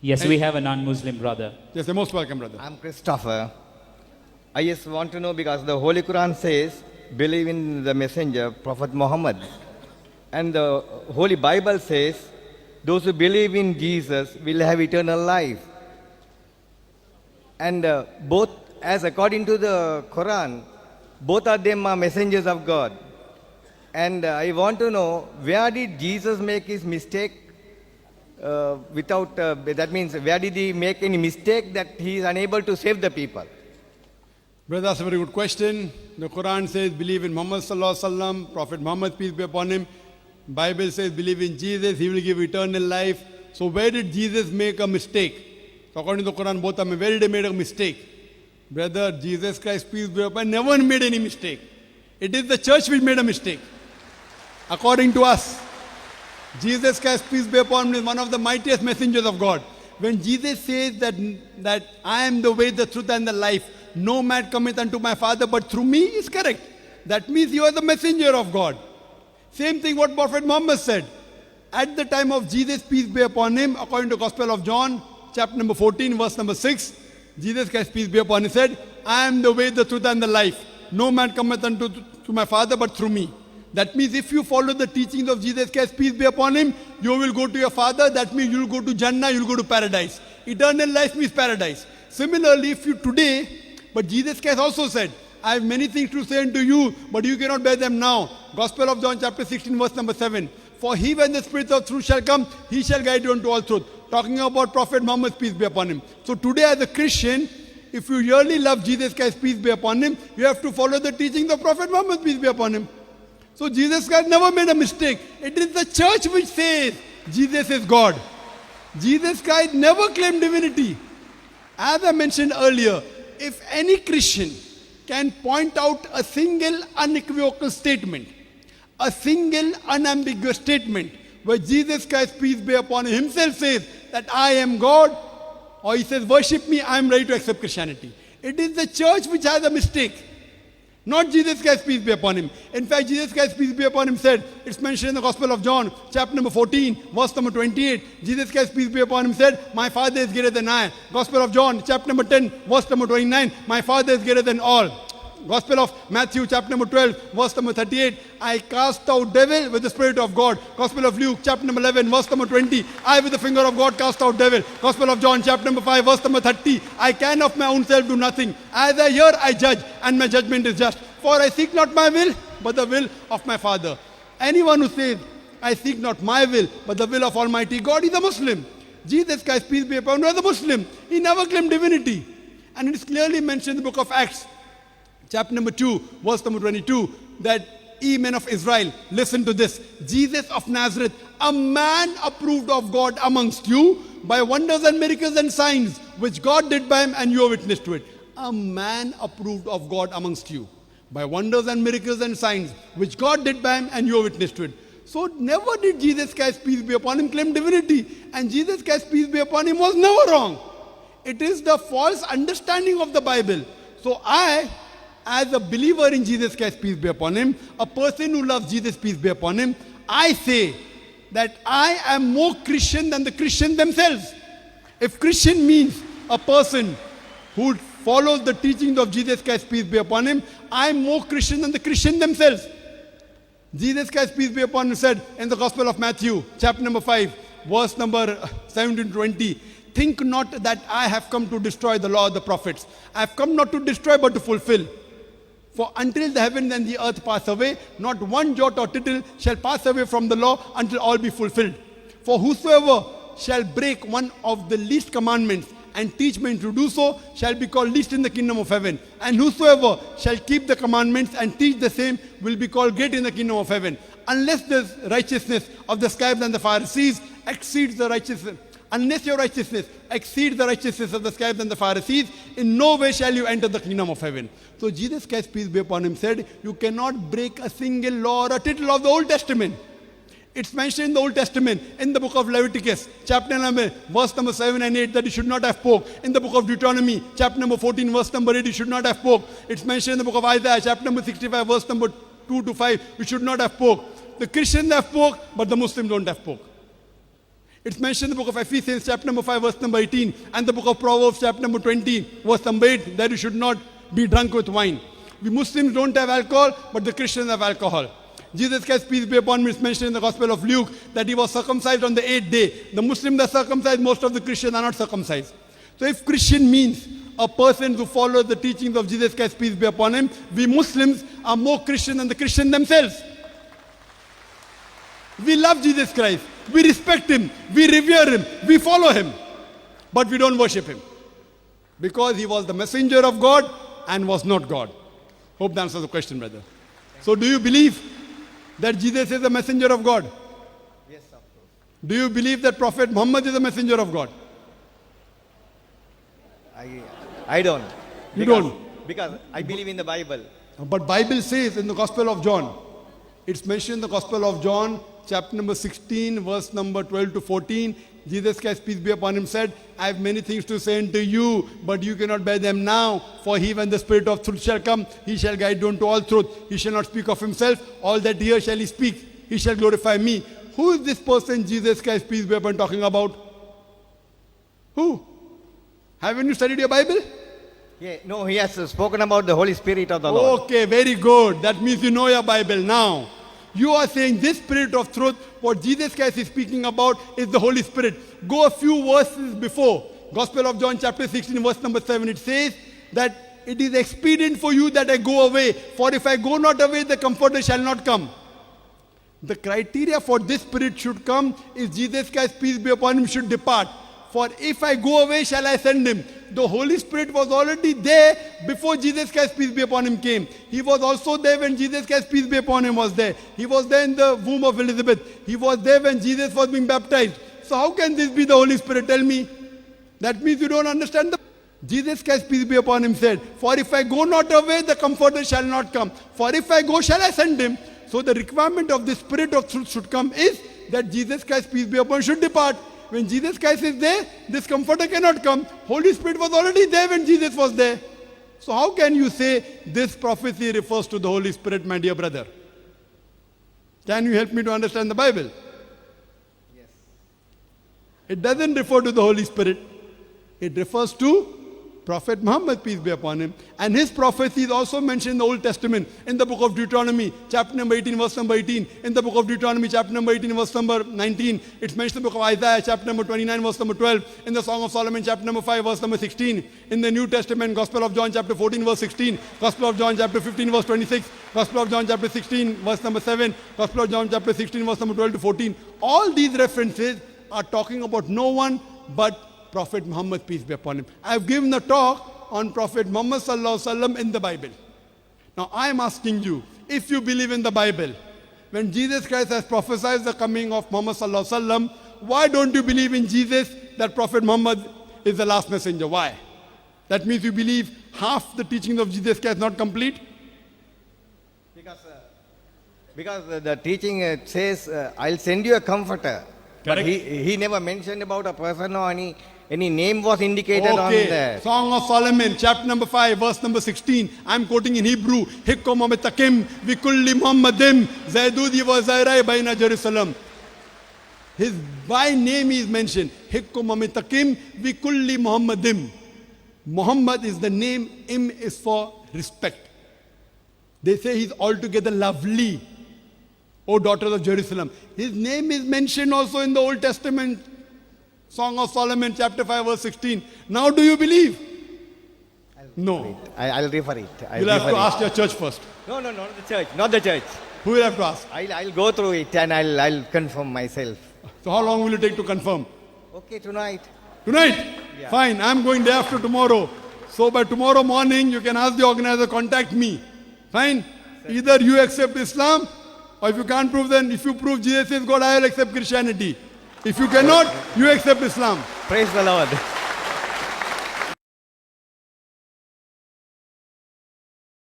Yes, we have a non-Muslim brother. Yes, you're most welcome, brother. I'm Christopher. I just want to know because the Holy Quran says, believe in the messenger, Prophet Muhammad. And the Holy Bible says, those who believe in Jesus will have eternal life. And both, as according to the Quran, both of them are messengers of God. And I want to know, where did Jesus make his mistake? That means, where did he make any mistake that he is unable to save the people? Brother, that's a very good question. The Quran says, believe in Muhammad sallallahu alaihi wasallam, Prophet Muhammad, peace be upon him. Bible says, believe in Jesus, he will give eternal life. So where did Jesus make a mistake? So according to the Quran, both of them, where did he make a mistake? Brother, Jesus Christ, peace be upon him, never made any mistake. It is the church which made a mistake. According to us, Jesus Christ, peace be upon him, is one of the mightiest messengers of God. When Jesus says that I am the way, the truth, and the life, no man cometh unto my Father but through me, is correct. That means you are the messenger of God. Same thing what Prophet Muhammad said. At the time of Jesus, peace be upon him, according to Gospel of John, chapter number 14, verse number 6, Jesus Christ, peace be upon him, said, I am the way, the truth, and the life. No man cometh unto to my Father but through me. That means if you follow the teachings of Jesus Christ, peace be upon him, you will go to your Father. That means you will go to Jannah, you will go to paradise. Eternal life means paradise. Similarly, if you today, but Jesus Christ also said, I have many things to say unto you, but you cannot bear them now. Gospel of John chapter 16, verse number 7. For he, when the Spirit of truth shall come, he shall guide you unto all truth. Talking about Prophet Muhammad, peace be upon him. So today as a Christian, if you really love Jesus Christ, peace be upon him, you have to follow the teachings of Prophet Muhammad, peace be upon him. So Jesus Christ never made a mistake. It is the church which says Jesus is God. Jesus Christ never claimed divinity. As I mentioned earlier, if any Christian can point out a single unequivocal statement, a single unambiguous statement, where Jesus Christ, peace be upon him, himself says that I am God, or he says, worship me, I am ready to accept Christianity. It is the church which has a mistake, not Jesus Christ, peace be upon him. In fact, Jesus Christ, peace be upon him, said, it's mentioned in the Gospel of John, chapter number 14, verse number 28. Jesus Christ, peace be upon him, said, my Father is greater than I. Gospel of John, chapter number 10, verse number 29, my Father is greater than all. Gospel of Matthew, chapter number 12, verse number 38, I cast out devil with the Spirit of God. Gospel of Luke, chapter number 11, verse number 20, I with the finger of God cast out devil. Gospel of John, chapter number 5, verse number 30, I can of my own self do nothing. As I hear, I judge, and my judgment is just. For I seek not my will, but the will of my Father. Anyone who says, I seek not my will, but the will of Almighty God, is a Muslim. Jesus Christ, peace be upon him, was a Muslim. He never claimed divinity. And it is clearly mentioned in the book of Acts, chapter number 2, verse number 22, that ye men of Israel, listen to this. Jesus of Nazareth, a man approved of God amongst you by wonders and miracles and signs, which God did by him, and you are witness to it. A man approved of God amongst you by wonders and miracles and signs, which God did by him, and you are witness to it. So never did Jesus Christ, peace be upon him, claim divinity. And Jesus Christ, peace be upon him, was never wrong. It is the false understanding of the Bible. So I, as a believer in Jesus Christ, peace be upon him, a person who loves Jesus, peace be upon him, I say that I am more Christian than the Christians themselves. If Christian means a person who follows the teachings of Jesus Christ, peace be upon him, I am more Christian than the Christians themselves. Jesus Christ, peace be upon him, said in the Gospel of Matthew, chapter number 5, verse number 17-20, think not that I have come to destroy the law of the prophets. I have come not to destroy, but to fulfill. For until the heaven and the earth pass away, not one jot or tittle shall pass away from the law until all be fulfilled. For whosoever shall break one of the least commandments and teach men to do so shall be called least in the kingdom of heaven. And whosoever shall keep the commandments and teach the same will be called great in the kingdom of heaven. Unless the righteousness of the scribes and the Pharisees exceeds the righteousness, unless your righteousness exceeds the righteousness of the scribes and the Pharisees, in no way shall you enter the kingdom of heaven. So Jesus Christ, peace be upon him, said, you cannot break a single law or a tittle of the Old Testament. It's mentioned in the Old Testament, in the book of Leviticus, chapter number, verse number 7 and 8, that you should not have pork. In the book of Deuteronomy, chapter number 14, verse number 8, you should not have pork. It's mentioned in the book of Isaiah, chapter number 65, verse number 2 to 5, you should not have pork. The Christians have pork, but the Muslims don't have pork. It's mentioned in the book of Ephesians, chapter number 5, verse number 18, and the book of Proverbs, chapter number 20, verse number 8, that you should not be drunk with wine. We Muslims don't have alcohol, but the Christians have alcohol. Jesus Christ, peace be upon him, is mentioned in the Gospel of Luke that he was circumcised on the 8th day. The Muslims are circumcised, most of the Christians are not circumcised. So if Christian means a person who follows the teachings of Jesus Christ, peace be upon him, we Muslims are more Christian than the Christians themselves. We love Jesus Christ, we respect him, we revere him, we follow him, but we don't worship him because he was the messenger of God and was not God. Hope that answers the question, brother. So do you believe that Jesus is the messenger of God? Yes, of course. Do you believe that Prophet Muhammad is the messenger of God? I don't. You don't? Because I believe in the Bible. But Bible says in the Gospel of John, it's mentioned in the Gospel of John, chapter number 16, verse number 12 to 14, Jesus Christ, peace be upon him, said, I have many things to say unto you, but you cannot bear them now. For he, when the Spirit of truth shall come, he shall guide you into all truth. He shall not speak of himself. All that here shall he speak. He shall glorify me. Who is this person, Jesus Christ, peace be upon him, talking about? Who? Haven't you studied your Bible? Yeah, no, he has spoken about the Holy Spirit of the Lord. Okay, very good. That means you know your Bible now. You are saying this Spirit of truth, what Jesus Christ is speaking about is the Holy Spirit. Go a few verses before. Gospel of John chapter 16 verse number 7. It says that it is expedient for you that I go away. For if I go not away, the Comforter shall not come. The criteria for this Spirit should come is Jesus Christ, peace be upon him, should depart. For if I go away, shall I send him? The Holy Spirit was already there before Jesus Christ, peace be upon him, came. He was also there when Jesus Christ, peace be upon him, was there. He was there in the womb of Elizabeth. He was there when Jesus was being baptized. So how can this be the Holy Spirit? Tell me. That means you don't understand the... Jesus Christ, peace be upon him, said, for if I go not away, the Comforter shall not come. For if I go, shall I send him? So the requirement of the Spirit of truth should come is that Jesus Christ, peace be upon him, should depart. When Jesus Christ is there, this Comforter cannot come. Holy Spirit was already there when Jesus was there. So how can you say this prophecy refers to the Holy Spirit, my dear brother? Can you help me to understand the Bible? Yes. It doesn't refer to the Holy Spirit. It refers to Prophet Muhammad, peace be upon him. And his prophecy is also mentioned in the Old Testament, in the book of Deuteronomy, chapter number 18, verse number 18. In the book of Deuteronomy, chapter number 18, verse number 19. It's mentioned in the book of Isaiah, chapter number 29, verse number 12. In the Song of Solomon, chapter number 5, verse number 16. In the New Testament, Gospel of John, chapter 14, verse 16. Gospel of John, chapter 15, verse 26. Gospel of John, chapter 16, verse number 7. Gospel of John, chapter 16, verse number 12 to 14. All these references are talking about no one but Prophet Muhammad, peace be upon him. I have given a talk on Prophet Muhammad sallallahu alaihi wasallam in the Bible. Now I am asking you, if you believe in the Bible, when Jesus Christ has prophesied the coming of Muhammad sallallahu alaihi wasallam, why don't you believe in Jesus that Prophet Muhammad is the last messenger? Why? That means you believe half the teachings of Jesus Christ not complete? Because the teaching says, I'll send you a comforter. But Correct. he never mentioned about a person or any name was indicated on Okay, there. Song of Solomon, chapter number 5, verse number 16. I'm quoting in Hebrew. Hikkum amitakim vikulli Muhammadim zaydudi wa zairai baina Jerusalem. His by name is mentioned. Hikkum amitakim vikulli Muhammadim. Muhammad is the name. Im is for respect. They say he's altogether lovely. O daughters of Jerusalem. His name is mentioned also in the Old Testament. Song of Solomon, chapter 5, verse 16. Now do you believe? No. I'll refer it. You'll have to ask your church first. No, not the church. Not the church. Who will have to ask? I'll go through it and I'll confirm myself. So how long will it take to confirm? Okay, tonight. Tonight? Yeah. Fine, I'm going day after tomorrow. So by tomorrow morning, you can ask the organizer, contact me. Fine? Either you accept Islam, or if you can't prove, then if you prove Jesus is God, I will accept Christianity. If you cannot, you accept Islam. Praise the Lord.